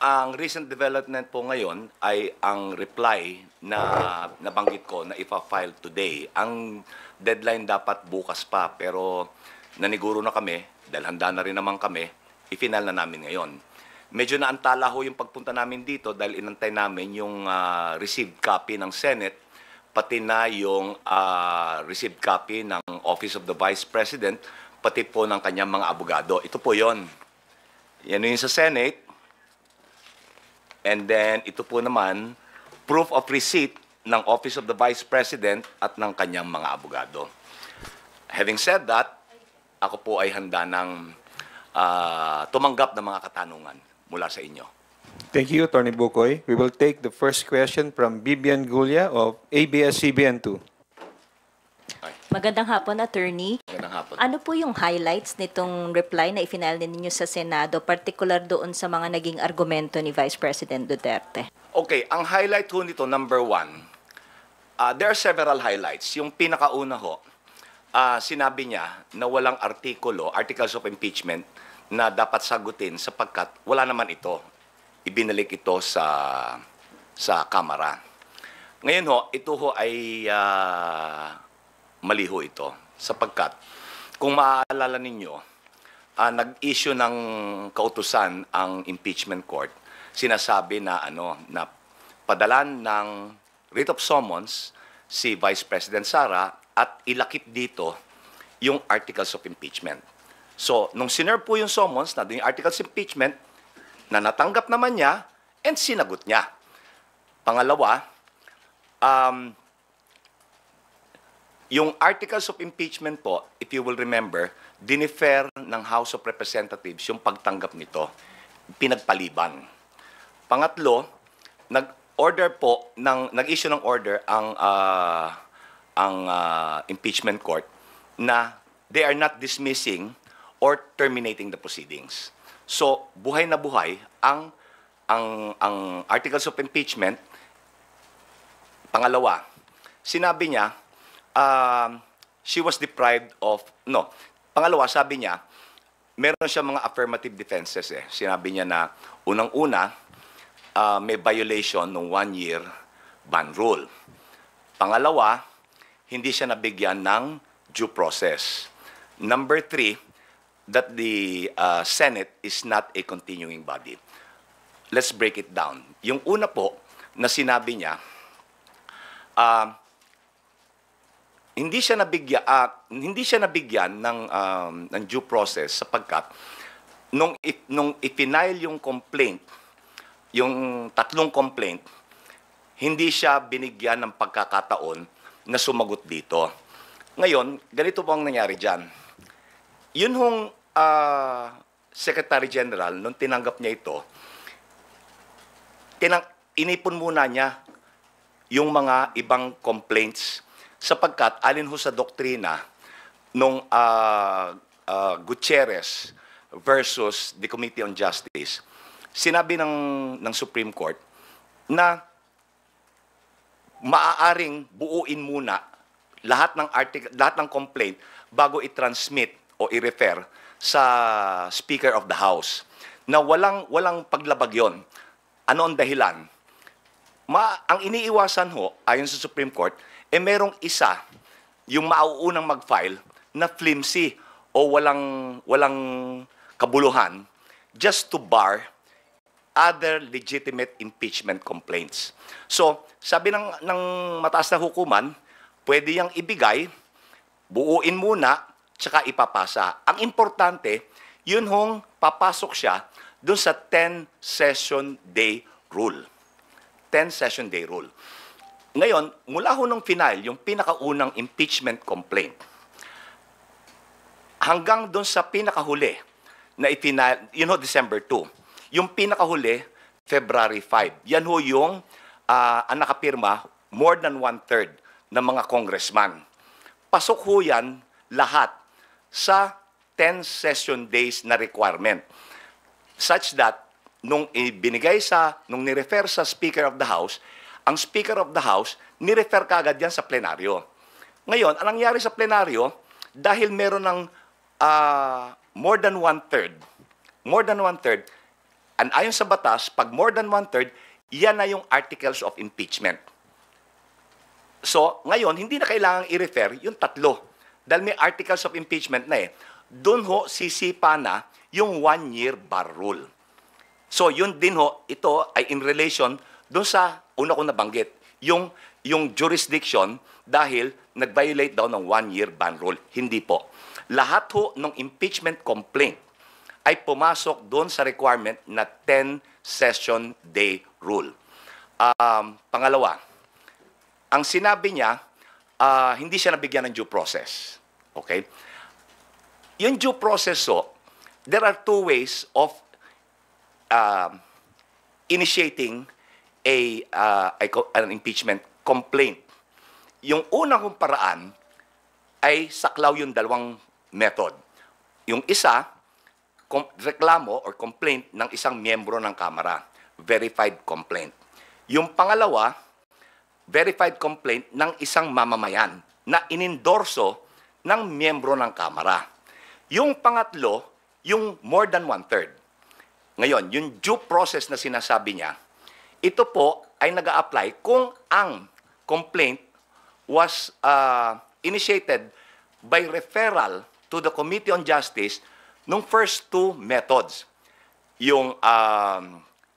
Ang recent development po ngayon ay ang reply na nabanggit ko na ipa-file today. Ang deadline dapat bukas pa pero naniguro na kami dahil handa na rin naman kami, i-final na namin ngayon. Medyo naantala ho yung pagpunta namin dito dahil inantay namin yung received copy ng Senate pati na yung received copy ng Office of the Vice President pati po ng kanyang mga abogado. Ito po yon. Yan yung sa Senate. And then, ito po naman, proof of receipt ng Office of the Vice President at ng kanyang mga abogado. Having said that, ako po ay handa ng tumanggap ng mga katanungan mula sa inyo. Thank you, Attorney Bukoy. We will take the first question from Bibian Gulia of ABS-CBN2. Magandang hapon, Attorney. Magandang hapon. Ano po yung highlights nitong reply na i-final ninyo sa Senado, particular doon sa mga naging argumento ni Vice President Duterte? Okay, ang highlight ho nito, number one, there are several highlights. Yung pinakauna ho, sinabi niya na walang articles of impeachment na dapat sagutin sapagkat wala naman ito. Ibinalik ito sa Kamara. Ngayon ho, ito ho ay mali ho ito sapagkat kung maaalala ninyo, nag-issue ng kautusan ang impeachment court. Sinasabi na na padalan ng writ of summons si Vice President Sara at ilakip dito yung articles of impeachment. So, nung sinerve po yung summons na yung articles of impeachment, na natanggap naman niya and sinagot niya. Pangalawa, yung articles of impeachment po, if you will remember, dinifer ng House of Representatives yung pagtanggap nito. Pinagpaliban. Pangatlo, nag-issue ng order ang impeachment court na they are not dismissing or terminating the proceedings. So, buhay na buhay ang articles of impeachment. Pangalawa, sinabi niya, she was deprived of, pangalawa, sabi niya, meron siya mga affirmative defenses eh. Sinabi niya na, unang-una, may violation ng 1-year ban rule. Pangalawa, hindi siya nabigyan ng due process. Number 3, that the Senate is not a continuing body. Let's break it down. Yung una po, na sinabi niya, hindi siya nabigyan ng due process sapagkat nung i-file yung complaint, yung tatlong complaint, hindi siya binigyan ng pagkakataon na sumagot dito. Ngayon, ganito po ang nangyari diyan. Yun hong Secretary General, nung tinanggap niya ito, inipon muna niya yung mga ibang complaints sapagkat alin ho sa doktrina nung Gutierrez versus the Committee on Justice, sinabi ng Supreme Court na maaaring buuin muna lahat ng complaint bago i-transmit o i-refer sa Speaker of the House. Na walang paglabag yon. Ano ang dahilan? Ang iniiwasan ho, ayon sa Supreme Court, merong isa, yung mauunang mag-file, na flimsy o walang kabuluhan just to bar other legitimate impeachment complaints. So, sabi ng mataas na hukuman, pwede yang ibigay, buuin muna, tsaka ipapasa. Ang importante, yun hong papasok siya dun sa 10-session day rule. 10-session day rule. Ngayon, mula ho nung final, yung pinakaunang impeachment complaint, hanggang dun sa pinakahuli, na ipinal, yun ho, December 2. Yung pinakahuli, February 5. Yan ho yung ang nakapirma, more than 1/3 ng mga congressman. Pasok ho yan lahat sa 10 session days na requirement. Such that, nung nirefer sa Speaker of the House, ang Speaker of the House, nirefer kaagad yan sa plenaryo. Ngayon, ang nangyari sa plenaryo, dahil meron ng more than one-third, And ayon sa batas, pag more than one-third, yan na yung articles of impeachment. So, ngayon, hindi na kailangang i-refer yung tatlo. Dahil may articles of impeachment na eh. Doon ho, sisipa na yung 1-year bar rule. So, yun din ho, ito ay in relation doon sa una kong nabanggit, yung jurisdiction dahil nag-violate daw ng 1-year ban rule. Hindi po. Lahat ho ng impeachment complaint ay pumasok doon sa requirement na 10-session day rule. Pangalawa, ang sinabi niya, hindi siya nabigyan ng due process. Okay? Yung due process, there are two ways of initiating an impeachment complaint. Yung unang kong paraan ay saklaw yung dalawang method. Yung isa, reklamo or complaint ng isang miyembro ng Kamara, verified complaint. Yung pangalawa, verified complaint ng isang mamamayan na inendorso ng miyembro ng Kamara. Yung pangatlo, yung more than one-third. Ngayon, yung due process na sinasabi niya, ito po ay nag-a-apply kung ang complaint was initiated by referral to the Committee on Justice nung first two methods. Yung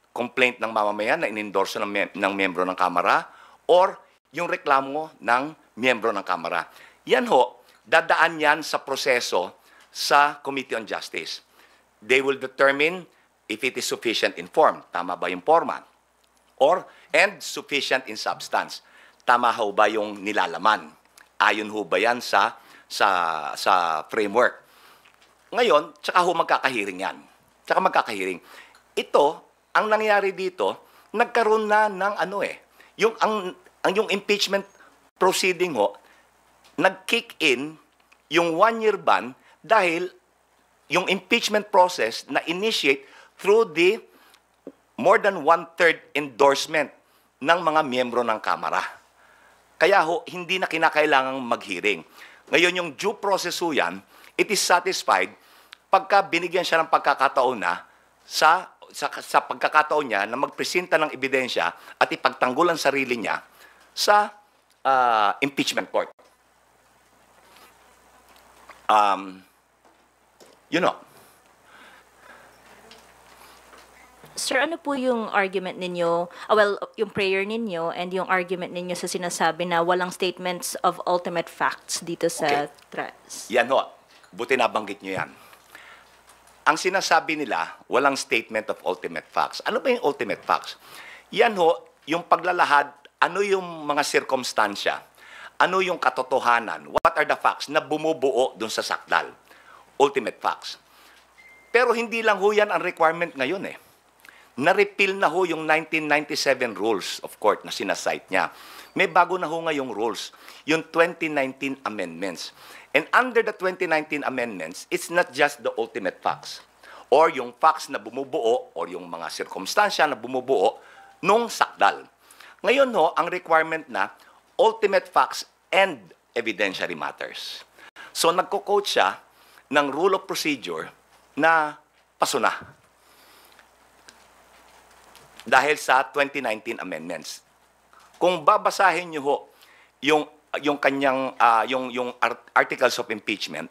complaint ng mamamayan na inendorso ng miyembro ng Kamara or yung reklamo ng miyembro ng Kamara. Yan ho, dadaan yan sa proseso sa Committee on Justice. They will determine if it is sufficient in form. Tama ba yung forma? And sufficient in substance. Tama ho ba yung nilalaman? Ayon ho ba yan sa framework? Ngayon, tsaka ho magkakahiring yan. Tsaka magkakahiring. Ito, ang nangyari dito, nagkaroon na ng yung impeachment proceeding ho, nag-kick in yung 1-year ban dahil yung impeachment process na initiate through the more than one-third endorsement ng mga miyembro ng Kamara. Kaya ho, hindi na kinakailangang mag-hearing. Ngayon, yung due process ho yan, it is satisfied pagka binigyan siya ng pagkakataon na sa pagkakataon niya na magpresenta ng ebidensya at ipagtanggol ang sarili niya sa impeachment court. Sir, ano po yung argument ninyo, yung prayer ninyo and yung argument ninyo sa sinasabi na walang statements of ultimate facts dito sa Yan ho, buti nabanggit nyo yan. Ang sinasabi nila, walang statement of ultimate facts. Ano ba yung ultimate facts? Yan ho, yung paglalahad, ano yung mga sirkumstansya, ano yung katotohanan, what are the facts na bumubuo dun sa sakdal. Ultimate facts. Pero hindi lang ho yan ang requirement ngayon eh. Na-repeal na ho yung 1997 rules of court na sinasite niya. May bago na ho ngayong rules, yung 2019 amendments. And under the 2019 amendments, it's not just the ultimate facts or yung facts na bumubuo or yung mga sirkumstansya na bumubuo nung sakdal. Ngayon ho, ang requirement na ultimate facts and evidentiary matters. So nagko-quote siya ng rule of procedure na pasuna dahil sa 2019 amendments. Kung babasahin niyo ho yung kanyang yung articles of impeachment,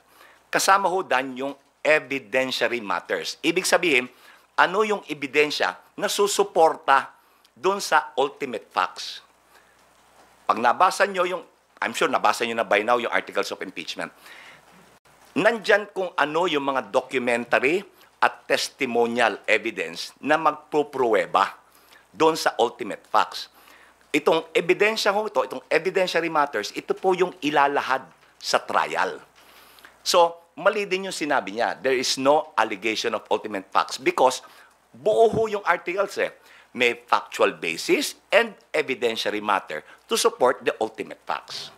kasama ho dan yung evidentiary matters. Ibig sabihin, ano yung ebidensya na susuporta doon sa ultimate facts. Pag nabasa niyo I'm sure nabasa niyo na by now yung articles of impeachment. Nandyan kung ano yung mga documentary at testimonial evidence na magpupruweba doon sa ultimate facts. Itong ebidensya ho ito, itong evidentiary matters, ito po yung ilalahad sa trial. So, mali din yung sinabi niya, there is no allegation of ultimate facts because buo ho yung articles eh. May factual basis and evidentiary matter to support the ultimate facts.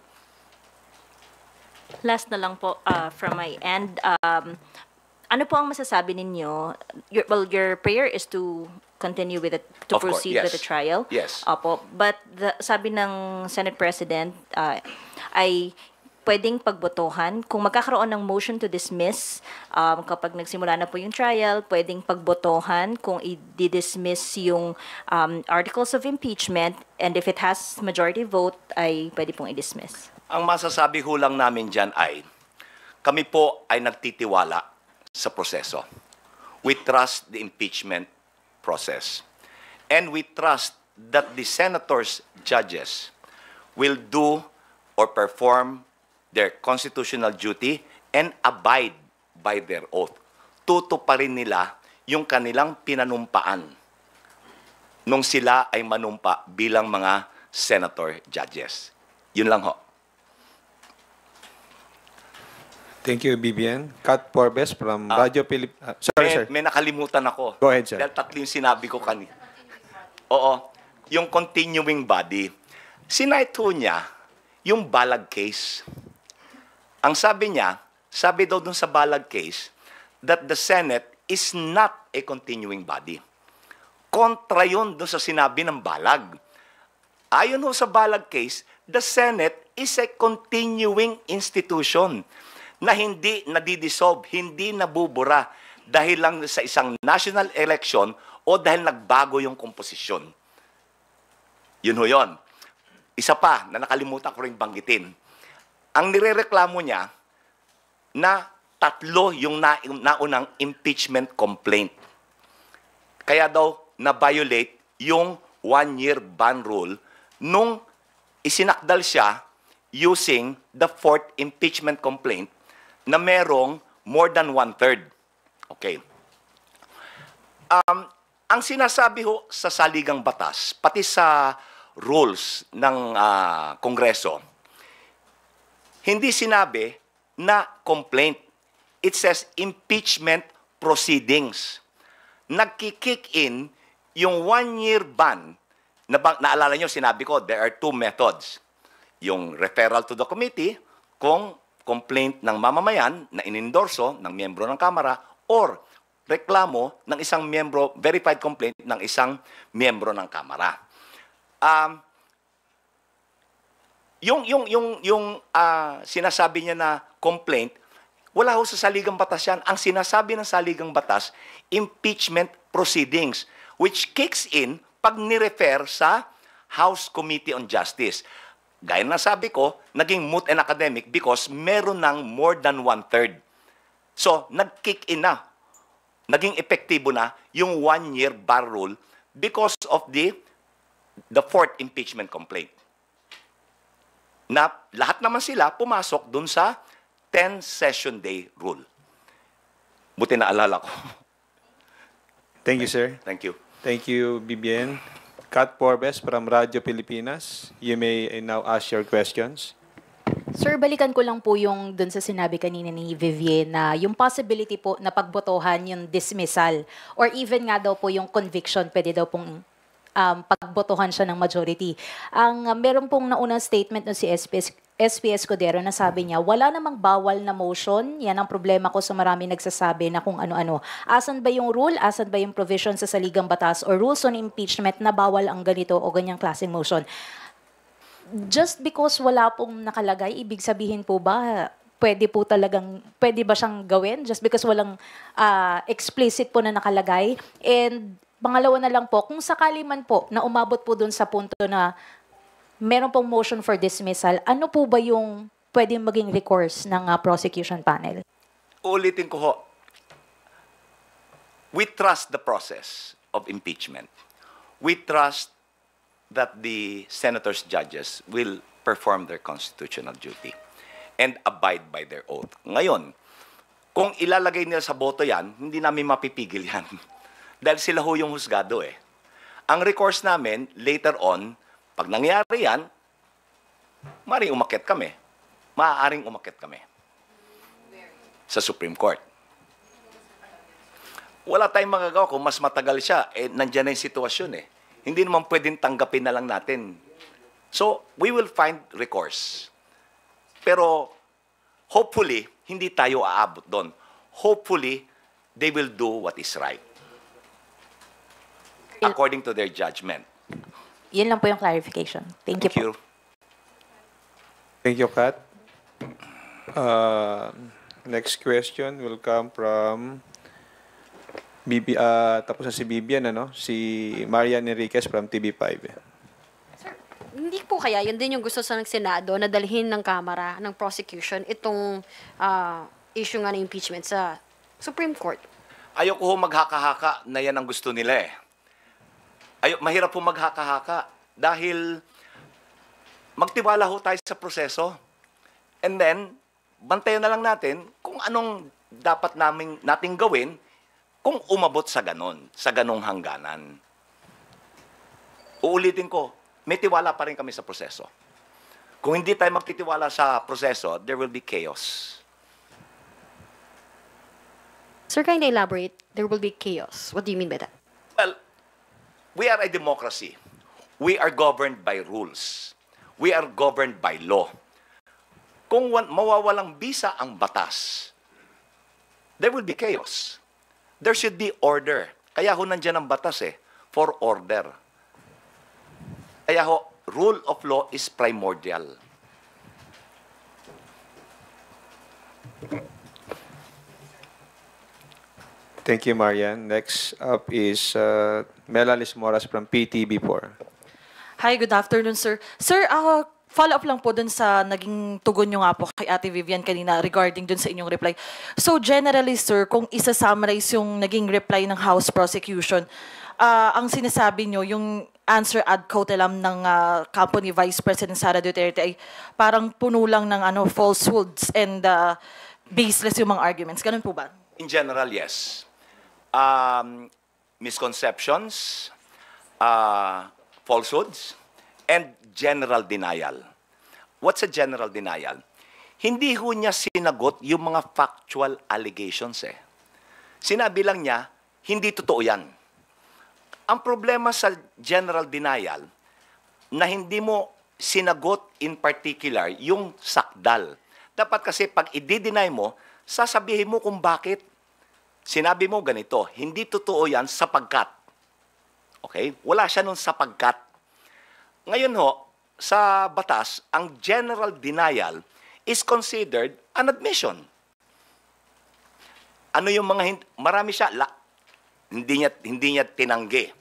Last na lang po from my end. Ano po ang masasabi ninyo? Your prayer is to continue with it, to Of course, proceed yes. with the trial. Yes. Opo. But sabi ng Senate President ay pwedeng pagbotohan. Kung magkakaroon ng motion to dismiss, kapag nagsimula na po yung trial, pwedeng pagbotohan kung i-dismiss yung articles of impeachment, and if it has majority vote, ay pwede pong i-dismiss. Ang masasabi ho lang namin dyan ay, kami po ay nagtitiwala sa proseso. We trust the impeachment process. And we trust that the senators, judges, will do or perform their constitutional duty and abide by their oath. Tutuparin nila yung kanilang pinanumpaan nung sila ay manumpa bilang mga senator judges. Yun lang ho. Thank you, BBN. Kat Porbes from Radyo sorry, sir. May nakalimutan ako. Go ahead, sir. Dahil tatlo yung sinabi ko kanina. Oo, yung continuing body. Sinight ho niya yung Balag case. Ang sabi niya, sabi daw dun sa Balag case, that the Senate is not a continuing body. Kontra yun dun sa sinabi ng Balag. Ayon ho sa Balag case, the Senate is a continuing institution na hindi nadidissolve, hindi nabubura dahil lang sa isang national election o dahil nagbago yung komposisyon. Yun ho yun. Isa pa na nakalimutan ko rin banggitin. Ang nirereklamo niya na tatlo yung naunang impeachment complaint. Kaya daw na-violate yung one-year ban rule nung isinakdal siya using the fourth impeachment complaint na merong more than one-third. Okay. Ang sinasabi ho sa saligang batas, pati sa rules ng Kongreso, hindi sinabi na complaint. It says impeachment proceedings. Nagki-kick in yung one-year ban. Naalala nyo, sinabi ko, there are two methods. Yung referral to the committee, kung complaint ng mamamayan na inendorso ng miyembro ng Kamara, or reklamo ng isang miyembro, verified complaint ng isang miyembro ng Kamara. Yung sinasabi niya na complaint, wala ho sa saligang batas yan. Ang sinasabi ng saligang batas, impeachment proceedings, which kicks in pag nirefer sa House Committee on Justice. Gaya na sabi ko, naging moot and academic because meron ng more than one-third. So, nag-kick in na. Naging epektibo na yung one-year bar rule because of the fourth impeachment complaint. Na lahat naman sila pumasok dun sa 10-session day rule. Buti na alala ko. Thank you, sir. Thank you. Thank you, BBN. Kat Porbes from Radyo Pilipinas. You may now ask your questions. Sir, balikan ko lang po yung dun sa sinabi kanina ni Vivian na yung possibility po na pagbotohan yung dismissal or even nga daw po yung conviction, pwede daw pong pagbotohan siya ng majority. Meron pong naunang statement no si SPS Codero na sabi niya, wala namang bawal na motion. Yan ang problema ko sa marami nagsasabi na kung ano-ano. Asan ba yung rule? Asan ba yung provision sa saligang batas or rules on impeachment na bawal ang ganito o ganyang klaseng motion? Just because wala pong nakalagay, ibig sabihin po ba pwede ba siyang gawin just because walang explicit po na nakalagay? And pangalawa na lang po, kung sakali man po na umabot po dun sa punto na meron pong motion for dismissal, ano po ba yung pwedeng maging recourse ng prosecution panel? Ulitin ko ho. We trust the process of impeachment. We trust that the senators, judges will perform their constitutional duty and abide by their oath. Ngayon, kung ilalagay nila sa boto yan, hindi namin mapipigil yan. Dahil sila ho yung husgado eh. Ang recourse namin, later on, pag nangyari yan, maaaring umakyat kami. Maaaring umakyat kami sa Supreme Court. Wala tayong magagawa kung mas matagal siya. Eh, nandiyan na yung sitwasyon eh. Hindi naman pwedeng tanggapin na lang natin. So, we will find recourse. Pero, hopefully, hindi tayo aabot doon. Hopefully, they will do what is right. According to their judgment. Yun lang po yung clarification. Thank you po. Thank you, Kat. Next question will come from tapos na si Bibian, ano? Si Marian Enriquez from TV5. Hindi po kaya, yun din yung gusto sa ng Senado na dalhin ng Kamara, ng prosecution, itong issue nga ng impeachment sa Supreme Court. Ayoko ho maghaka-haka na yan ang gusto nila eh. Mahirap po maghaka-haka dahil magtiwala ho tayo sa proseso. And then, bantayan na lang natin kung anong dapat nating gawin kung umabot sa ganong hangganan. Uulitin ko, may tiwala pa rin kami sa proseso. Kung hindi tayo magtitiwala sa proseso, there will be chaos. Sir, can you elaborate? There will be chaos. What do you mean by that? Well, we are a democracy. We are governed by rules. We are governed by law. Kung mawawalang bisa ang batas, there will be chaos. There should be order. Kaya ho nandiyan ang batas for order. Kaya ho, rule of law is primordial. Thank you, Marian. Next up is Melalis Moras from PTV4. Hi, good afternoon, sir. Sir, follow-up lang po dun sa naging tugon nyo nga po kay Ate Vivian kanina regarding dun sa inyong reply. So, generally, sir, kung isa-summarize yung naging reply ng House Prosecution, ang sinasabi nyo, yung answer ad cautelam ng kampo ni Vice President Sara Duterte ay parang puno lang ng falsehoods and baseless yung mga arguments. Ganun po ba? In general, yes. Misconceptions, falsehoods, and general denial. What's a general denial? Hindi ho niya sinagot yung mga factual allegations Sinabi lang niya, hindi totoo yan. Ang problema sa general denial, na hindi mo sinagot in particular yung sakdal. Dapat kasi pag i-deny mo, sasabihin mo kung bakit. Sinabi mo ganito, hindi totoo yan sapagkat. Okay? Wala siya nun sapagkat. Ngayon ho, sa batas, ang general denial is considered an admission. Ano yung mga marami siya, hindi niya tinanggi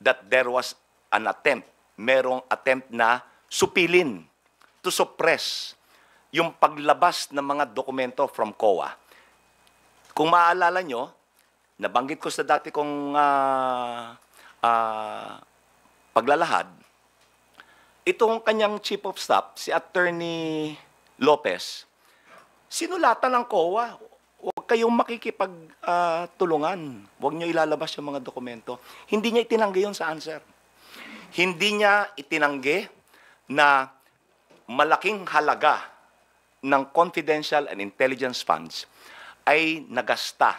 that there was an attempt, merong attempt na supilin, to suppress yung paglabas ng mga dokumento from COA. Kung maaalala nyo, nabanggit ko sa dati kong paglalahad, itong kanyang chief of staff, si Attorney Lopez, sinulatan ng COA, huwag kayong makikipagtulungan. Huwag nyo ilalabas yung mga dokumento. Hindi niya itinanggi yun sa answer. Hindi niya itinanggi na malaking halaga ng confidential and intelligence funds ay nagasta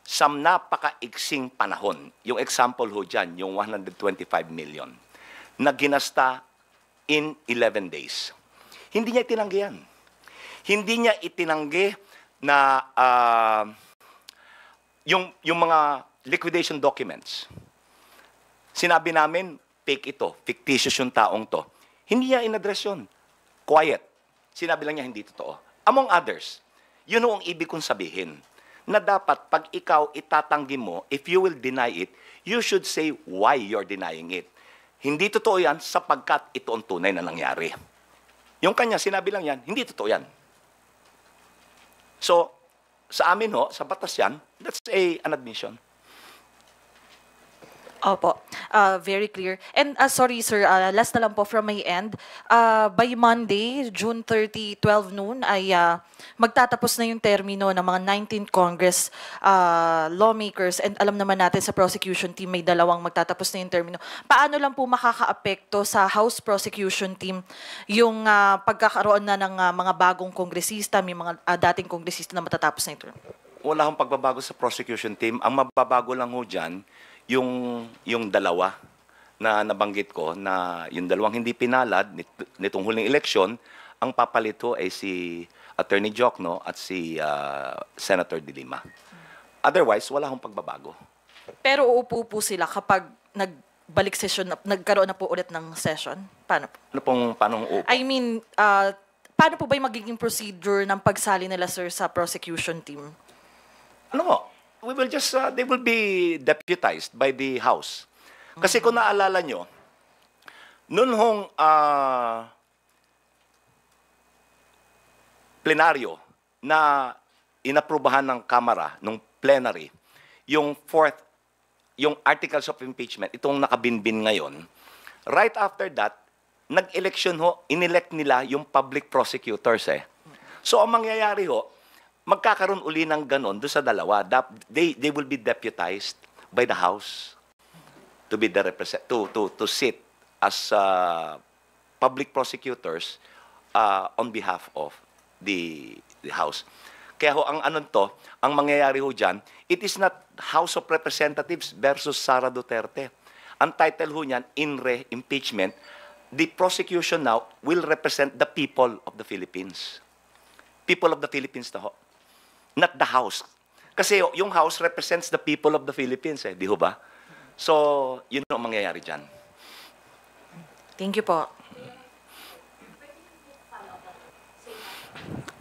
sa napakaiksing panahon. Yung example ho dyan, yung 125 million, na ginasta in 11 days. Hindi niya itinanggi yan. Hindi niya itinanggi na yung mga liquidation documents. Sinabi namin, fake ito, fictitious yung taong to. Hindi niya in-address yun. Quiet. Sinabi lang niya hindi totoo. Among others, yun ang ibig kong sabihin, na dapat pag ikaw itatanggi mo, if you will deny it, you should say why you're denying it. Hindi totoo yan sapagkat ito ang tunay na nangyari. Yung kanya, sinabi lang yan, hindi totoo yan. So, sa amin ho, sa batas yan, that's an admission. Opo, very clear. And sorry sir, last na lang po from my end. By Monday, June 30, 12 noon, ay magtatapos na yung termino ng mga 19th Congress lawmakers. And alam naman natin sa prosecution team, may dalawang magtatapos na yung termino. Paano lang po makakaapekto sa House prosecution team yung pagkakaroon na ng mga bagong kongresista, may mga dating kongresista na matatapos na ito? Wala akong pagbabago sa prosecution team. Ang mababago lang ho dyan, yung dalawa na nabanggit ko, na yung dalawang hindi pinalad nitong huling eleksyon, ang papalito ay si Attorney Jokno at si Senator De Lima. Otherwise, wala akong pagbabago. Pero uupo po sila kapag nagbalik session, nagkaroon na po ulit ng session? Paano po? Paano uupo? I mean, paano po ba yung magiging procedure ng pagsali nila, sir, sa prosecution team? Ano ho, we will just, they will be deputized by the House. Kasi kung naalala nyo, noon hong plenaryo na inaprubahan ng Kamara, nung plenary, yung yung articles of impeachment, itong nakabinbin ngayon, right after that, nag-election ho, inelect nila yung public prosecutors eh. So ang mangyayari ho, magkakaroon uli ng ganon doon sa dalawa. They will be deputized by the House to be the to sit as public prosecutors on behalf of the House. Kaya ho, ang mangyayari ho dyan, it is not House of Representatives versus Sara Duterte. Ang title ho niyan, in re impeachment, the prosecution now will represent the people of the Philippines. People of the Philippines na ho. Not the House. Kasi yung House represents the people of the Philippines eh, di ho ba? So, yun ang mangyayari dyan. Thank you po.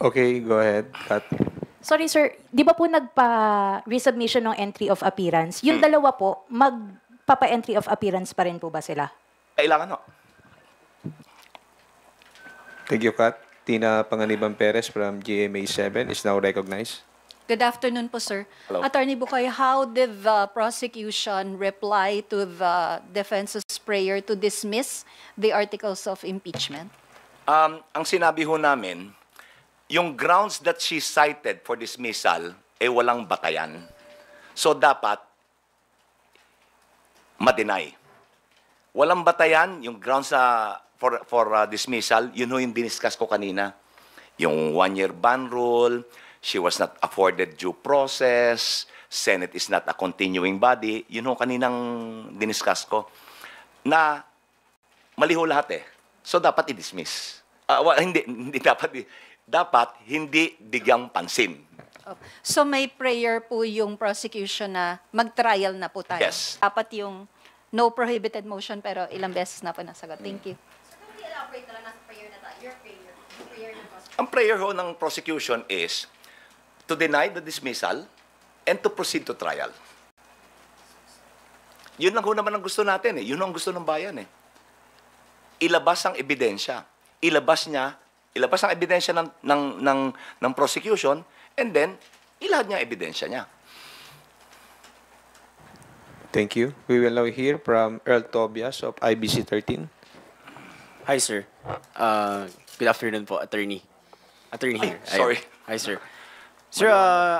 Okay, go ahead, Kat. Sorry sir, di ba po nagpa-resubmission ng entry of appearance? Yung dalawa po, magpapa-entry of appearance pa rin po ba sila? Kailangan ho. Thank you, Kat. Tina Panganiban Perez from GMA7 is now recognized. Good afternoon po, sir. Hello. Attorney Bukoy, how did the prosecution reply to the defense's prayer to dismiss the articles of impeachment? Ang sinabi ho namin, yung grounds that she cited for dismissal, walang batayan. So, dapat ma-deny. Walang batayan, yung grounds for dismissal, yun ho yung diniscuss ko kanina. Yung one-year ban rule, she was not afforded due process, Senate is not a continuing body, yun ho kaninang diniscuss ko. Na mali ho lahat eh. So, dapat i-dismiss. Hindi dapat hindi bigyang pansin. So may prayer po yung prosecution na mag-trial na po tayo. Yes. Dapat yung no prohibited motion pero ilang beses na po nasagot. Thank you. Ang prayer ho ng prosecution is to deny the dismissal and to proceed to trial. Yun lang ho naman ang gusto natin eh. Yun ang gusto ng bayan eh. Ilabas ang ebidensya. Ilabas ang ebidensya ng prosecution and then ilahad niya ang ebidensya niya. Thank you. We will now hear from Earl Tobias of IBC 13. Hi, sir. Good afternoon po, attorney. Attorney here. sorry. Ayun. Hi, sir. Sir,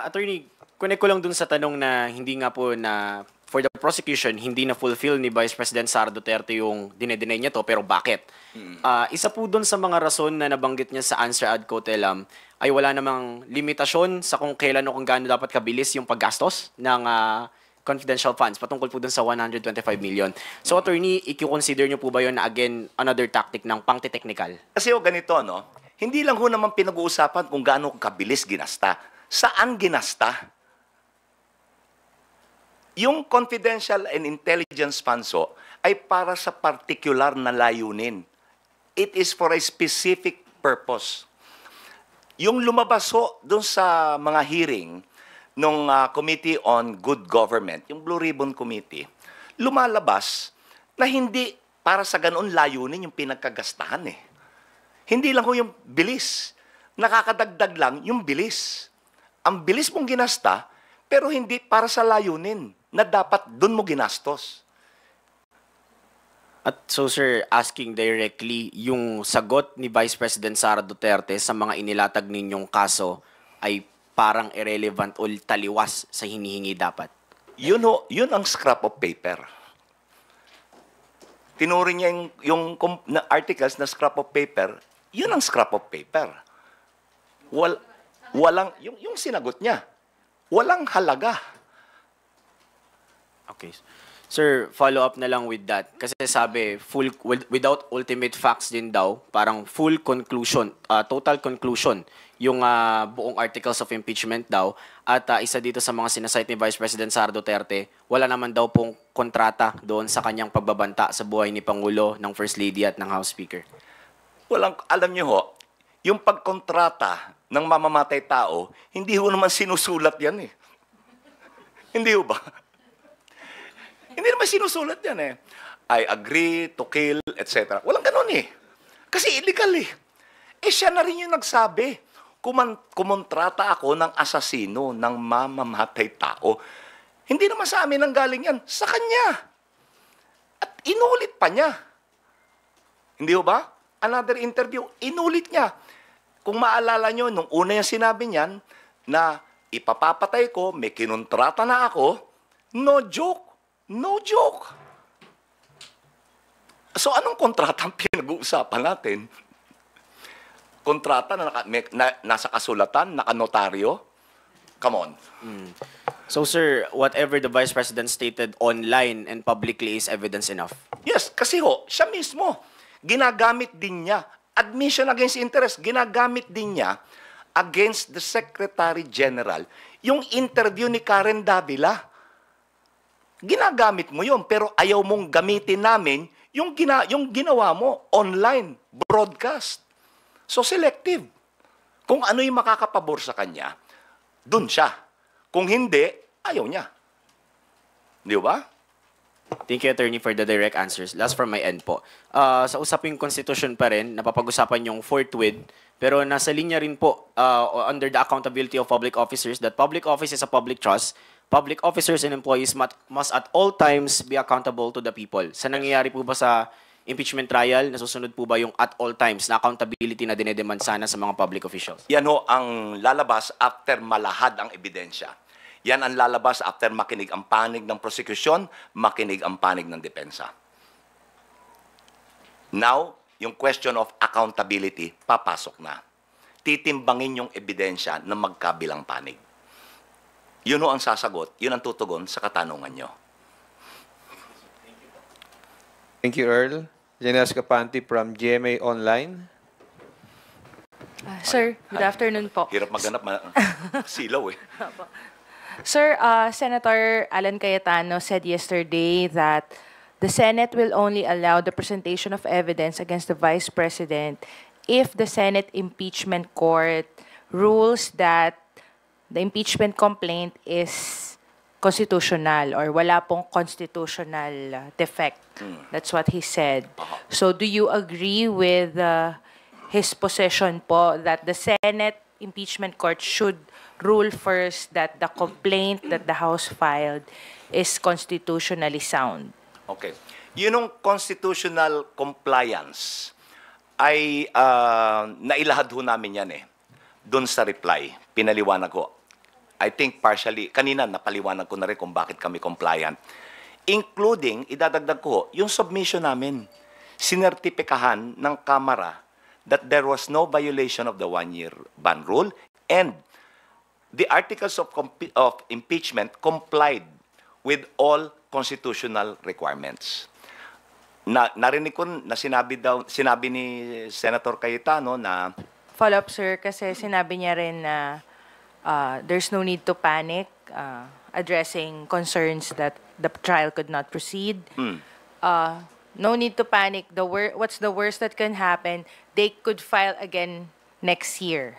attorney, connect ko lang dun sa tanong na hindi nga po na for the prosecution, hindi na fulfill ni Vice President Sara Duterte yung dinedenay niya to, pero bakit? Isa po dun sa mga rason na nabanggit niya sa answer ad cotelem ay wala namang limitasyon sa kung kailan o kung gaano dapat kabilis yung paggastos ng confidential funds patungkol po dun sa 125 million. So, attorney, i-consider niyo po ba yun na again, another tactic ng pangti-technical? Kasi ho ganito, no? Hindi lang ho naman pinag-uusapan kung gaano kabilis ginasta. Saan ginasta? Yung confidential and intelligence funds ho, ay para sa particular na layunin. It is for a specific purpose. Yung lumabas ho doon sa mga hearing nung Committee on Good Government, yung Blue Ribbon Committee, lumalabas na hindi para sa ganoon layunin yung pinagkagastahan eh. Hindi lang ho yung bilis. Nakakadagdag lang yung bilis. Ang bilis mong ginasta, pero hindi para sa layunin na dapat doon mo ginastos. At so, sir, asking directly, yung sagot ni Vice President Sara Duterte sa mga inilatag ninyong kaso ay parang irrelevant o taliwas sa hinihingi dapat? Yun ang scrap of paper. Tinuring niya yung articles na scrap of paper, yun ang scrap of paper. Walang, yung sinagot niya, walang halaga. Okay. Sir, follow up na lang with that. Kasi sabi, without ultimate facts din daw, parang full conclusion, total conclusion, yung buong articles of impeachment daw. At isa dito sa mga sinasite ni Vice President Sara Duterte, wala naman daw pong kontrata doon sa kanyang pagbabanta sa buhay ni Pangulo, ng First Lady at ng House Speaker. Alam niyo ho, yung pagkontrata ng mamamatay tao, hindi ho naman sinusulat yan eh. Hindi ho ba? Hindi naman sinusulat yan eh. I agree to kill, etc. Walang ganun eh. Kasi illegal eh. Eh siya na rin yung nagsabi, kumontrata ako ng asasino, ng mamamatay tao. Hindi naman sa amin ang galing yan, sa kanya. At inulit pa niya. Hindi ho ba? Another interview, inulit niya. Kung maalala nyo, nung una yung sinabi niyan, na ipapapatay ko, may kinontrata na ako, no joke. No joke. So anong kontrata ang pinag-uusapan natin? Kontrata na, nasa kasulatan, nakanotaryo? Come on. So sir, whatever the Vice President stated online and publicly is evidence enough? Yes, kasi ho, siya mismo, ginagamit din niya, admission against interest, ginagamit din niya against the Secretary General. Yung interview ni Karen Davila, ginagamit mo yun, pero ayaw mong gamitin namin yung ginawa mo online, broadcast. So selective. Kung ano yung makakapabor sa kanya, dun siya. Kung hindi, ayaw niya. Di ba? Thank you, Attorney, for the direct answers. Last from my end po. Sa usaping Constitution pa rin, napapag-usapan yung forthwith, pero nasa linya rin po under the accountability of public officers that public office is a public trust. Public officers and employees must at all times be accountable to the people. Sa nangyayari po ba sa impeachment trial, nasusunod po ba yung at all times na accountability na dinedemand sana sa mga public officials? Yan ho ang lalabas after malahad ang ebidensya. Yan ang lalabas after makinig ang panig ng prosecution, makinig ang panig ng depensa. Now, yung question of accountability, papasok na. Titimbangin yung ebidensya ng magkabilang panig. Yun ho ang sasagot, yun ang tutugon sa katanungan nyo. Thank you, Earl. Janes Capanti from GMA Online. Sir, good afternoon po. Hirap maghanap, silaw eh. Sir, Senator Alan Cayetano said yesterday that the Senate will only allow the presentation of evidence against the Vice President if the Senate Impeachment Court rules that the impeachment complaint is constitutional or wala pong constitutional defect. That's what he said. So do you agree with his position po that the Senate Impeachment Court should rule first that the complaint that the House filed is constitutionally sound? Okay. Yun yung constitutional compliance ay nailahad ho namin yan eh. Doon sa reply, pinaliwanag ko. I think partially, kanina napaliwanag ko na rin kung bakit kami compliant. Including, idadagdag ko, yung submission namin, sinertipikahan ng Kamara that there was no violation of the one-year ban rule and the articles of impeachment complied with all constitutional requirements. Narinig ko na sinabi ni Senator Cayetano na Follow-up, sir, kasi sinabi niya rin na there's no need to panic, addressing concerns that the trial could not proceed. No need to panic. What's the worst that can happen? They could file again next year.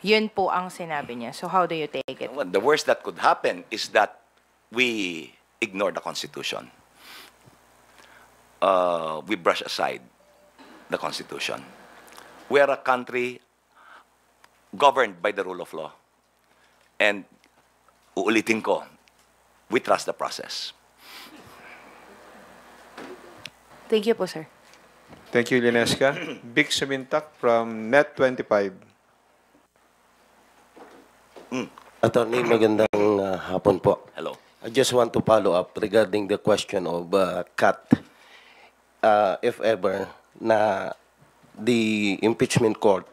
Yun po ang sinabi niya. So how do you take it? well, the worst that could happen is that we ignore the Constitution. We brush aside the Constitution. We are a country governed by the rule of law. And uulitin ko, we trust the process. Thank you po, sir. Thank you, Linesca. Vic Sumintak from Net25. Attorney, magandang hapon po. Hello. I just want to follow up regarding the question of CAT. If ever na the impeachment court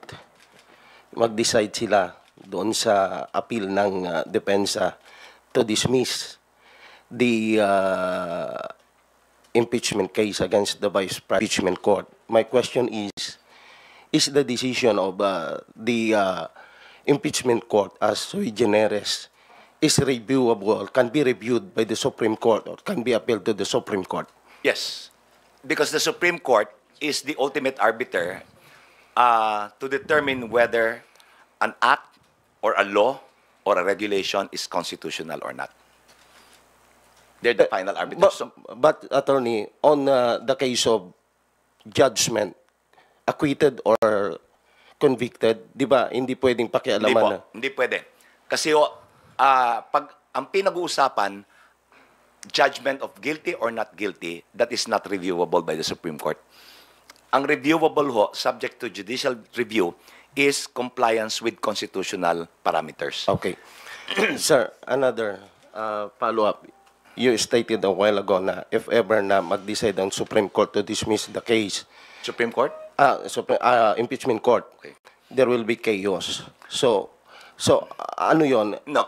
mag-decide sila doon sa appeal ng depensa to dismiss the impeachment case against the Vice President Impeachment Court. My question is the decision of the impeachment court as sui generis is reviewable, can be reviewed by the Supreme Court or can be appealed to the Supreme Court? Yes. Because the Supreme Court is the ultimate arbiter to determine whether an act or a law or a regulation is constitutional or not. They're the final arbiters. But attorney, on the case of judgment, acquitted or convicted, di ba, hindi pwedeng Hindi pakialaman po, na? hindi pwede. Kasi pag ang pinag-uusapan, judgment of guilty or not guilty, that is not reviewable by the Supreme Court. Ang reviewable ho, subject to judicial review, is compliance with constitutional parameters. Okay. Sir, another follow-up. You stated a while ago na if ever na mag-decide ang Supreme Court to dismiss the case, Supreme Court? impeachment court, Okay. there will be chaos. So ano yon? No.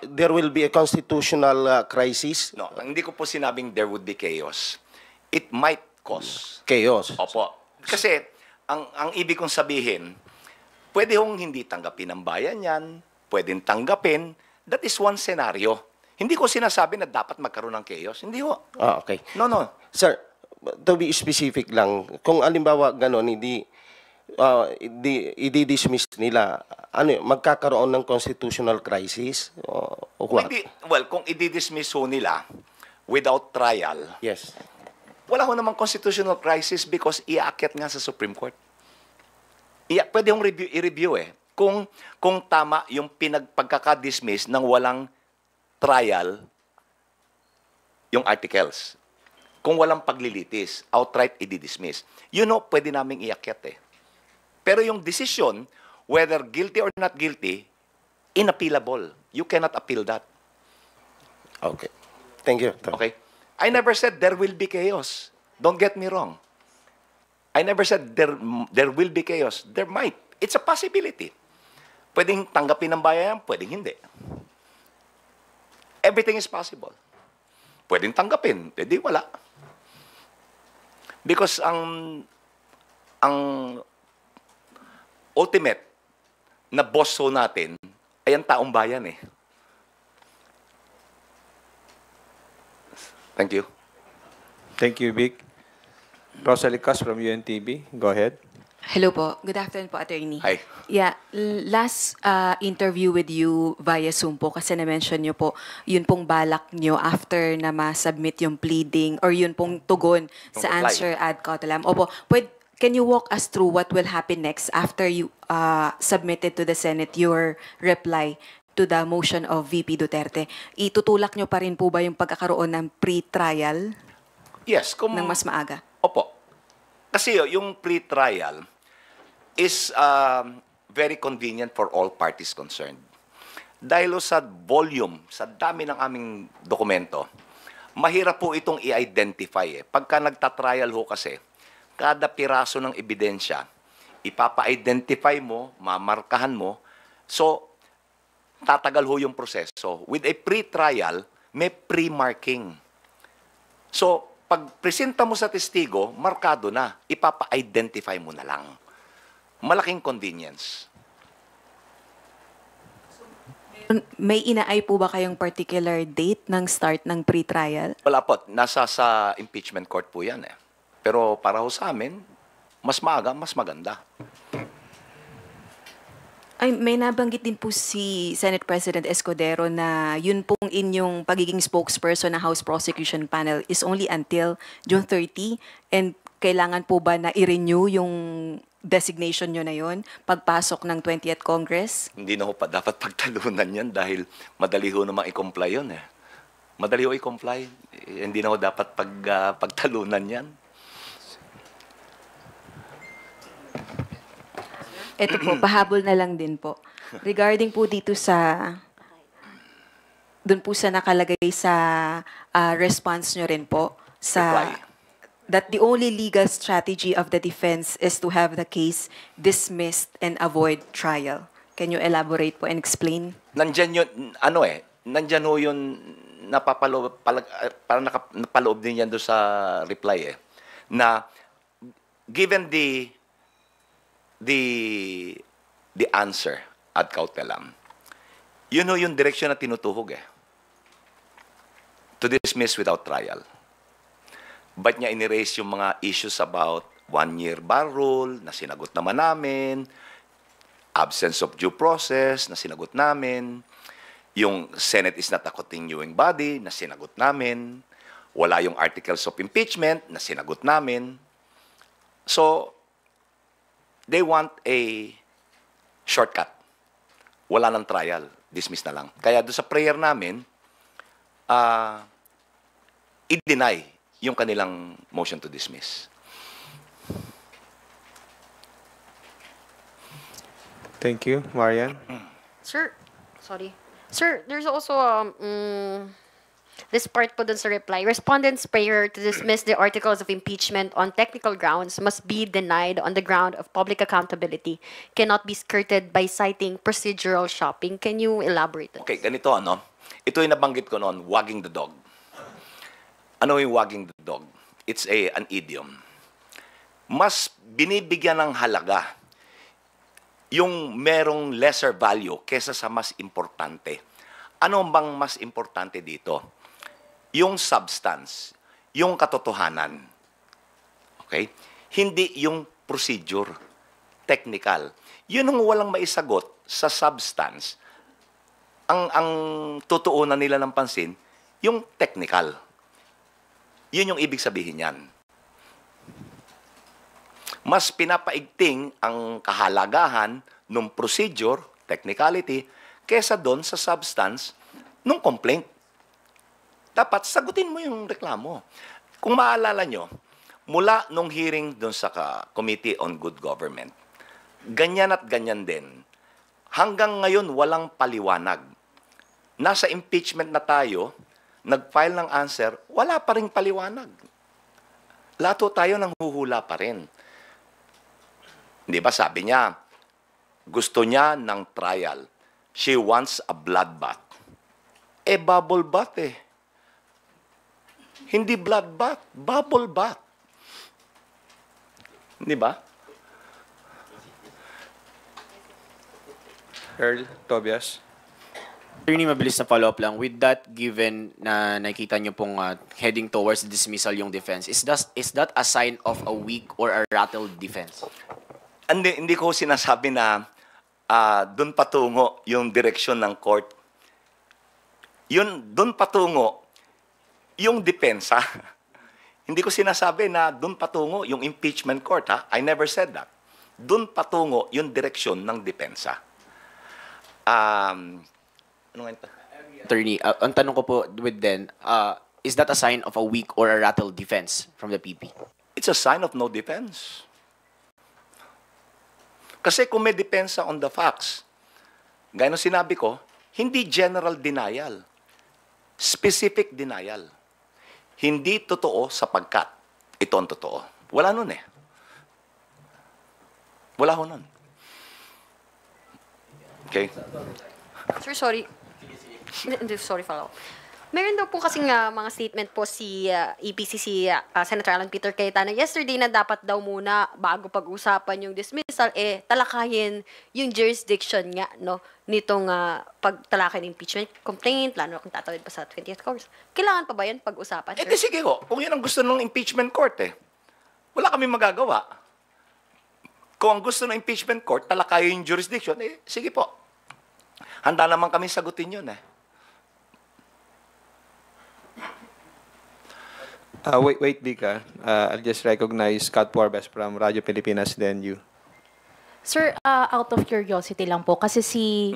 There will be a constitutional crisis. No, hindi ko po sinabing there would be chaos. It might cause. Chaos. Opo. Kasi, ang ibig kong sabihin, pwede hong hindi tanggapin ng bayan yan, pwedeng tanggapin, that is one scenario. Hindi ko sinasabi na dapat magkaroon ng chaos. Hindi ho. Okay. No, no. Sir, to be specific lang, kung alimbawa ganon, i-dismiss nila, magkakaroon ng constitutional crisis? O what? Well, kung i-dismiss ho nila without trial, Yes. wala ho namang constitutional crisis because iaakyat nga sa Supreme Court. Pwede hong i-review eh. Kung tama yung pagkaka-dismiss ng walang trial yung articles. Kung walang paglilitis, outright i-dismiss. Pwede naming iakyat eh. Pero yung decision, whether guilty or not guilty, inappealable. You cannot appeal that. Okay. Thank you. Okay? I never said there will be chaos. Don't get me wrong. I never said there will be chaos. There might. It's a possibility. Pwedeng tanggapin ng bayan, pwedeng hindi. Everything is possible. Pwedeng tanggapin, pwede wala. Because ang ultimate na boss ho natin ay ang taong bayan eh. Thank you. Thank you, Vic. Rosalie Cas from UNTV. Go ahead. Hello po. Good afternoon po, Attorney. Hi. Yeah, last interview with you via Zoom po kasi na-mention nyo po, yun pong balak nyo after na ma-submit yung pleading or yun pong tugon sa reply. answer ad cautelam. Opo, can you walk us through what will happen next after you submitted to the Senate your reply to the motion of VP Duterte? Itutulak nyo pa rin po ba yung pagkakaroon ng pre-trial Yes, ng mas maaga? Opo. Kasi yung pre-trial is very convenient for all parties concerned. Dahil sa volume, sa dami ng aming dokumento, mahirap po itong i-identify eh. Pagka nagtatrial ho kasi, kada piraso ng ebidensya, ipapa-identify mo, mamarkahan mo, so tatagal ho yung proseso. With a pre-trial, may pre-marking. So, pag presenta mo sa testigo, markado na. Ipapa-identify mo na lang. Malaking convenience. May inaay po ba kayong particular date ng start ng pre-trial? Wala po. Nasa sa impeachment court po yan eh. Pero para ho sa amin, mas maaga, mas maganda. Ay, may nabanggit din po si Senate President Escudero na yun pong inyong pagiging spokesperson ng House Prosecution Panel is only until June 30 and kailangan po ba na i-renew yung designation nyo na yun pagpasok ng 20th Congress? Hindi na ho pa dapat pagtalunan yan dahil madali ho naman i-comply yun eh. Madali ho i-comply. Hindi na ho dapat pagtalunan yan. Ito po, pahabol na lang din po. Regarding po dito dun po sa nakalagay sa response nyo rin po, Reply. that the only legal strategy of the defense is to have the case dismissed and avoid trial. Can you elaborate po and explain? Nandyan yun, nandyan ho yun, parang napaloob din yan doon sa reply eh, na given the answer ad cautelam, yun ho yung direksyon na tinutuhog eh, to dismiss without trial. Ba't niya in-erase yung mga issues about one-year bar rule na sinagot naman namin, absence of due process na sinagot namin, yung Senate is not a continuing body na sinagot namin, wala yung articles of impeachment na sinagot namin. So, they want a shortcut. Wala ng trial. Dismiss na lang. Kaya doon sa prayer namin, i-deny yung kanilang motion to dismiss. Thank you. Marian? Sir, sorry. Sir, there's also this part po dun sa reply. Respondent's prayer to dismiss the articles of impeachment on technical grounds must be denied on the ground of public accountability. Cannot be skirted by citing procedural shopping. Can you elaborate on Okay, ganito ano. Ito yung nabanggit ko noon, wagging the dog. Ano yung wagging the dog? It's an idiom. Mas binibigyan ng halaga yung merong lesser value kesa sa mas importante. Ano bang mas importante dito? Yung substance, yung katotohanan. Okay? Hindi yung procedure, technical. Yun ang walang maisagot sa substance. Ang tutuunan nila ng pansin, yung technical. Yun yung ibig sabihin yan. Mas pinapaigting ang kahalagahan ng procedure, technicality, kesa doon sa substance ng complaint. Dapat sagutin mo yung reklamo. Kung maalala nyo, mula nung hearing doon sa Committee on Good Government, ganyan at ganyan din. Hanggang ngayon, walang paliwanag. Nasa impeachment na tayo, nag-file ng answer, wala pa ring paliwanag. Lato tayo nang huhula pa rin. Di ba sabi niya, gusto niya ng trial. She wants a bloodbath. Bubble bath eh. Hindi bloodbath, bubble bath. Di ba? Earl, Tobias? Attorney, mabilis na follow-up lang. With that, given na nakikita niyo pong heading towards dismissal yung defense, is that a sign of a weak or a rattled defense? Hindi ko sinasabi na doon patungo yung direksyon ng court. Yun, doon patungo yung depensa. Hindi ko sinasabi na doon patungo yung impeachment court, ha? I never said that. Doon patungo yung direksyon ng depensa. Ano nga ito? Attorney, ang tanong ko po with then, is that a sign of a weak or a rattled defense from the PP? It's a sign of no defense. Kasi kung may depensa on the facts, gaya ng sinabi ko, hindi general denial. Specific denial. Hindi totoo sapagkat ito ang totoo. Wala nun eh. Wala ho nun. Okay? Sir, sorry. Sorry, follow. Meron daw po kasing mga statement po si EPCC Senator Alan Peter Cayetano yesterday na dapat daw muna bago pag-usapan yung dismissal, talakayin yung jurisdiction nga, no, nitong pagtalakay ng impeachment complaint, lalo kung tatawid pa sa 20th Congress. Kailangan pa ba yan pag-usapan, sir? Sige ho. Kung yan ang gusto ng impeachment court wala kami magagawa. Kung ang gusto ng impeachment court, talakayin yung jurisdiction, sige po. Handa naman kami sagutin yun Wait, Vika. I'll just recognize Scott Porbes from Radyo Pilipinas, then you. Sir, out of curiosity lang po, kasi si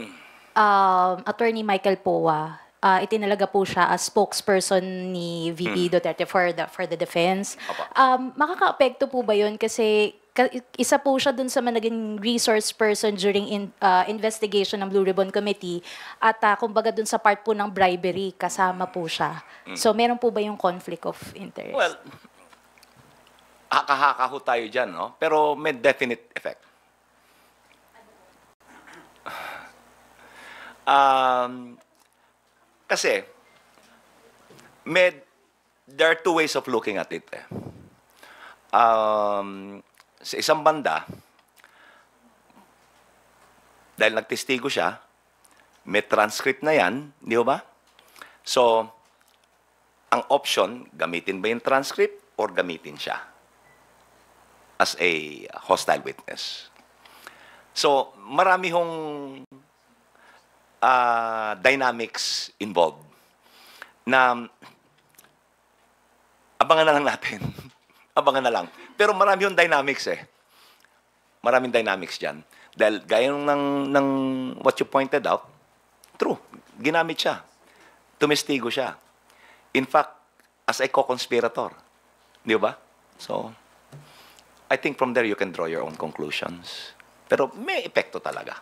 Attorney Michael Poa, itinalaga po siya as spokesperson ni VP Duterte for the defense. Makaka-apekto po ba yun? Kasi isa po siya dun sa naging resource person during investigation ng Blue Ribbon Committee at kumbaga dun sa part po ng bribery, kasama po siya. So, meron po ba yung conflict of interest? Well, haka-haka ho tayo dyan, no? Pero may definite effect. Kasi, there are two ways of looking at it. Sa isang banda, dahil nagtestigo siya, may transcript na yan, di ba? So, ang option, gamitin ba yung transcript or gamitin siya? as a hostile witness. So, marami hong dynamics involved na abangan na lang natin. Abangan na lang. Pero marami yung dynamics eh. Maraming dynamics dyan. Dahil gaya ng what you pointed out, true, ginamit siya. Tumestigo siya. In fact, as a co-conspirator. Di ba? So, I think from there you can draw your own conclusions. Pero may epekto talaga.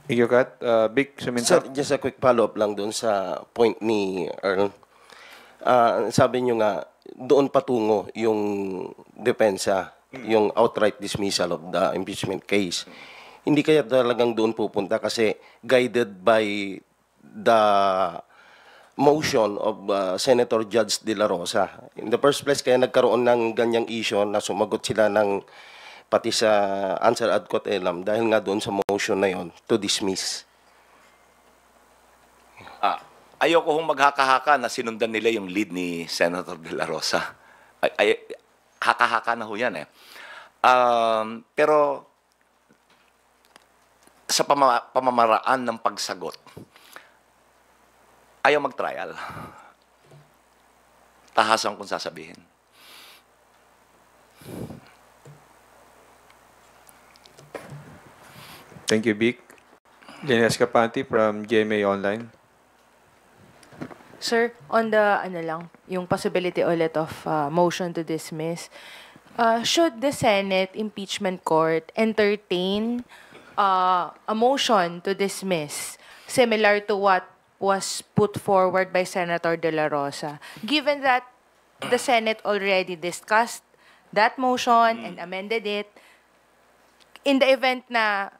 Thank you, Kat. Vic, suminta. Sir, just a quick follow-up lang doon sa point ni Earl. Sabi nyo nga, doon patungo yung depensa, yung outright dismissal of the impeachment case. Hindi kaya talagang doon pupunta kasi guided by the motion of Senator Judge De La Rosa. In the first place, kaya nagkaroon ng ganyang issue na sumagot sila ng pati sa answer ad coelam dahil nga doon sa motion na yon to dismiss. Ayoko hong maghaka-haka na sinundan nila yung lead ni Senator De La Rosa. Haka-haka na ho yan eh. Pero sa pamamaraan ng pagsagot, ayaw mag-trial. Tahasan kung sasabihin. Thank you, Vic. Jenny Escapante from GMA Online. Sir, on the yung possibility ulit of motion to dismiss, should the Senate Impeachment Court entertain a motion to dismiss similar to what was put forward by Senator De La Rosa, given that the Senate already discussed that motion and amended it, in the event na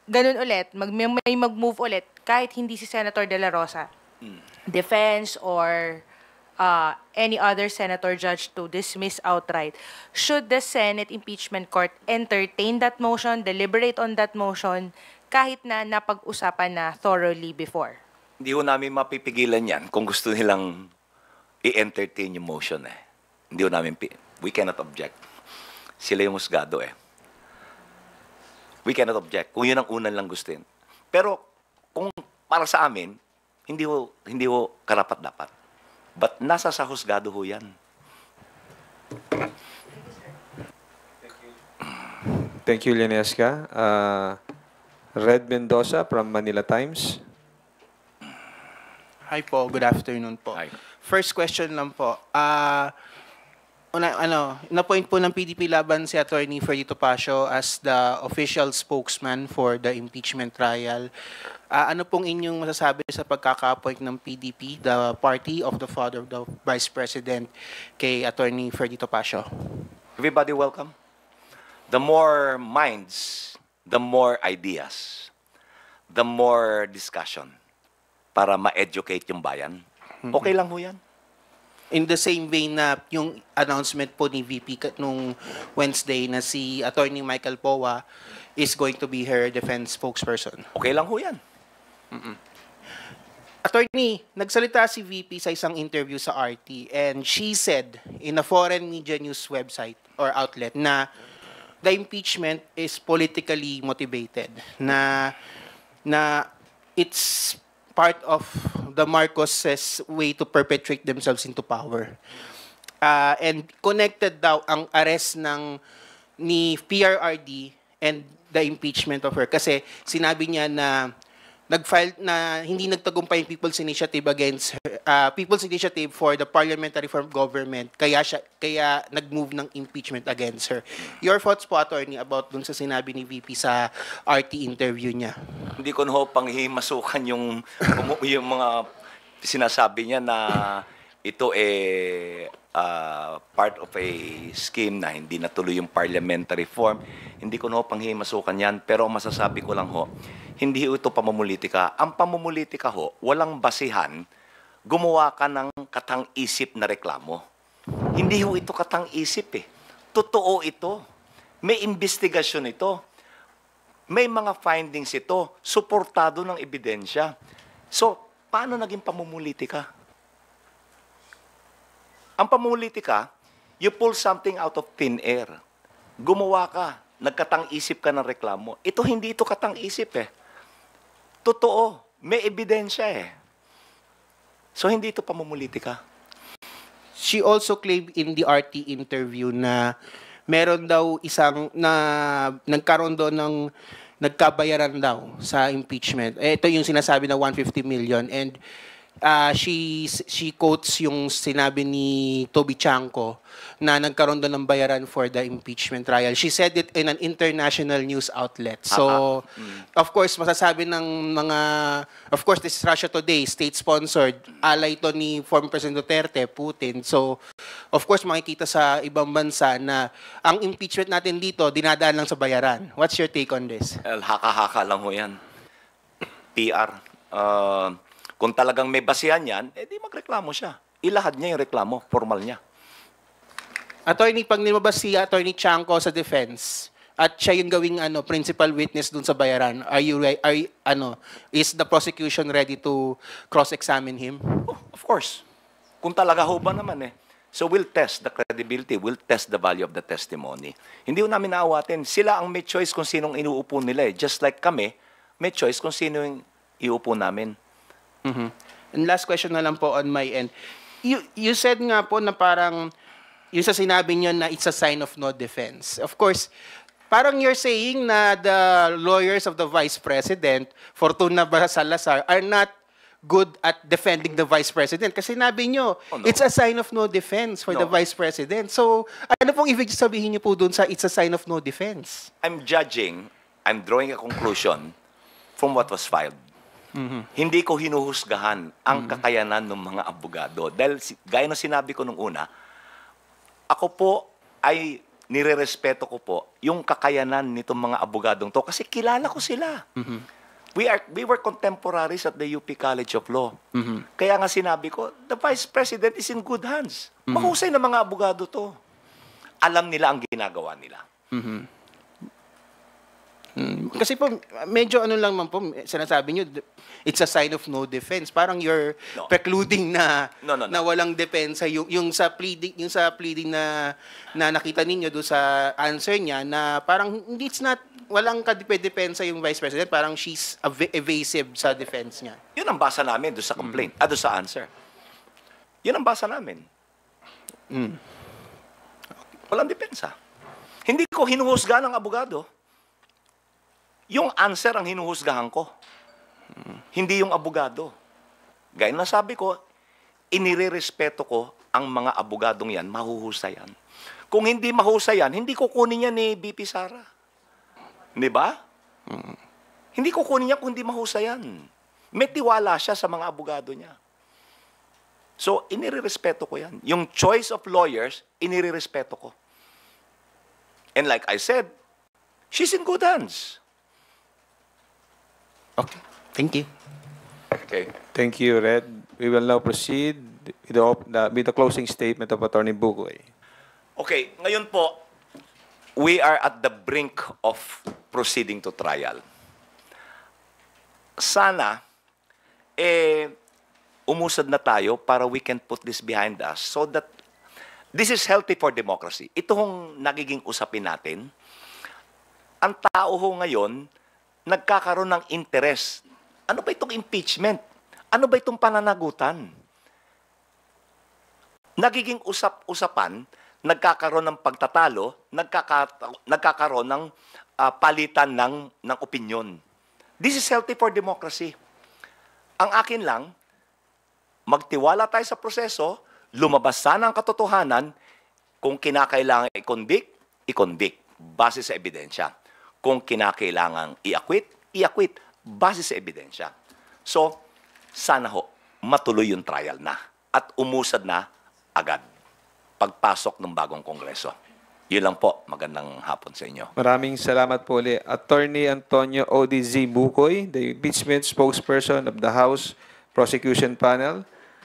ganun ulit, may mag-move ulit, kahit hindi si Senator De La Rosa, defense or any other senator judge to dismiss outright, should the Senate Impeachment Court entertain that motion, deliberate on that motion, kahit na napag-usapan na thoroughly before? Hindi ho namin mapipigilan yan kung gusto nilang i-entertain yung motion eh. Hindi ho namin, we cannot object. Sila yung husgado eh. We cannot object kung yun ang unan lang gustuin. Pero kung para sa amin, hindi ho karapat-dapat. But nasa sa husgado ho yan. Thank you, Lenesca. Red Mendoza from Manila Times. Hi po, good afternoon po. Hi. First question lang po. Na-point po ng PDP laban si Attorney Freddy Topacio as the official spokesman for the impeachment trial. Ano pong inyong masasabi sa pagkaka-appoint ng PDP, the party of the father of the Vice President, kay Attorney Freddy Topacio? Everybody welcome. The more minds, the more ideas, the more discussion para ma-educate yung bayan. Okay lang ho yan. In the same vein na yung announcement po ni VP nung Wednesday na si Attorney Michael Powa is going to be her defense spokesperson. Okay lang ho yan. Attorney, nagsalita si VP sa isang interview sa RT and she said in a foreign media news website or outlet na the impeachment is politically motivated, na it's part of the Marcoses' way to perpetuate themselves into power. And connected daw ang arrest ni PRRD and the impeachment of her. Kasi sinabi niya na nag-file na hindi nagtagumpay yung People's Initiative against her, People's Initiative for the Parliamentary Reform Government, kaya nag-move ng impeachment against her. Your thoughts po, Attorney, about dun sa sinabi ni VP sa RT interview niya? Hindi ko na panghimasukan yung mga sinasabi niya na ito part of a scheme na hindi natuloy yung parliamentary reform. Hindi ko na panghimasukan yan, pero masasabi ko lang ho, hindi ito pamumulitika. Ang pamumulitika ho, walang basihan, gumawa ka ng katang-isip na reklamo. Hindi ho ito katang-isip eh. Totoo ito. May investigasyon ito. May mga findings ito. Suportado ng ebidensya. So, paano naging pamumulitika? Ang pamumulitika, you pull something out of thin air. Gumawa ka, nagkatang-isip ka ng reklamo. Ito, hindi ito katang-isip eh. Totoo, may ebidensya eh. So, hindi ito pamumulitika. She also claimed in the RT interview na meron daw isang nagkaroon doon ng nagkabayaran daw sa impeachment. Ito yung sinasabi na 150 million and she quotes yung sinabi ni Toby Chanco na nagkaroon doon ng bayaran for the impeachment trial. She said it in an international news outlet. So, of course, masasabi ng mga, of course, this is Russia Today, state-sponsored, alay ito ni former President Duterte, Putin. So, of course, makikita sa ibang bansa na ang impeachment natin dito, dinadaan lang sa bayaran. What's your take on this? Haka-haka lang ho yan. PR. Kung talagang may basihan yan, di magreklamo siya. Ilahad niya yung reklamo, formal niya. Attorney, pag nilabas si Attorney Chanco sa defense at siya yung gawing principal witness dun sa bayaran, is the prosecution ready to cross-examine him? Oh, of course. Kung talaga ho ba naman eh. So we'll test the credibility, we'll test the value of the testimony. Hindi ho namin naawatin. Sila ang may choice kung sinong inuupo nila eh. Just like kami, may choice kung sino yung iuupo namin. And last question na lang po on my end. You said nga po na parang yung sa sinabi niyo na it's a sign of no defense. Of course, parang you're saying na the lawyers of the Vice President, Fortuna Salazar, are not good at defending the Vice President. Kasi sinabi niyo, it's a sign of no defense for the Vice President. So, ano pong ibig sabihin niyo po dun sa it's a sign of no defense? I'm drawing a conclusion from what was filed. Hindi ko hinuhusgahan ang kakayanan ng mga abogado. Dahil, gaya ng sinabi ko nung una, ako po ay nirerespeto ko po yung kakayanan nitong mga abogadong to kasi kilala ko sila. We were contemporaries at the UP College of Law. Kaya nga sinabi ko, the Vice President is in good hands. Mahusay na mga abogado to. Alam nila ang ginagawa nila. Kasi po, medyo lang man po, sinasabi nyo, it's a sign of no defense. Parang you're precluding na na walang depensa yung sa pleading na nakita ninyo do sa answer niya na parang it's not walang kadepensa yung Vice President, parang she's evasive sa defense niya. Yun ang basa namin do sa complaint, do sa answer. Yun ang basa namin. Walang depensa. Hindi ko hinuhusga ng abogado. Yung answer ang hinuhusgahan ko. Hindi yung abogado. Gaya na sabi ko, inirerespeto ko ang mga abogadong yan, mahuhusayan. Kung hindi mahusayan, hindi kukunin niya ni BP Sara. Di ba? Hindi kukunin niya kung hindi mahusayan. May tiwala siya sa mga abogado niya. So, inirerespeto ko yan. Yung choice of lawyers, inirerespeto ko. And like I said, she's in good hands. Okay. Thank you. Okay. Thank you, Red. We will now proceed with the closing statement of Attorney Bugoy. Okay, ngayon po, we are at the brink of proceeding to trial. Sana, umusad na tayo para we can put this behind us so that this is healthy for democracy. Ito hong nagiging usapin natin. Ang tao ho ngayon, nagkakaroon ng interest. Ano ba itong impeachment? Ano ba itong pananagutan? Nagiging usap-usapan, nagkakaroon ng pagtatalo, nagkakaroon ng palitan ng opinion. This is healthy for democracy. Ang akin lang, magtiwala tayo sa proseso, lumabas sana ang katotohanan, kung kinakailangan i-convict, base sa ebidensya. Kung kinakailangan i-acquit, base sa ebidensya. So, sana ho, matuloy yung trial na at umusad na agad pagpasok ng bagong Kongreso. Yun lang po. Magandang hapon sa inyo. Maraming salamat po ulit. Attorney Antonio O.D.Z. Bugoy, the impeachment spokesperson of the House Prosecution Panel.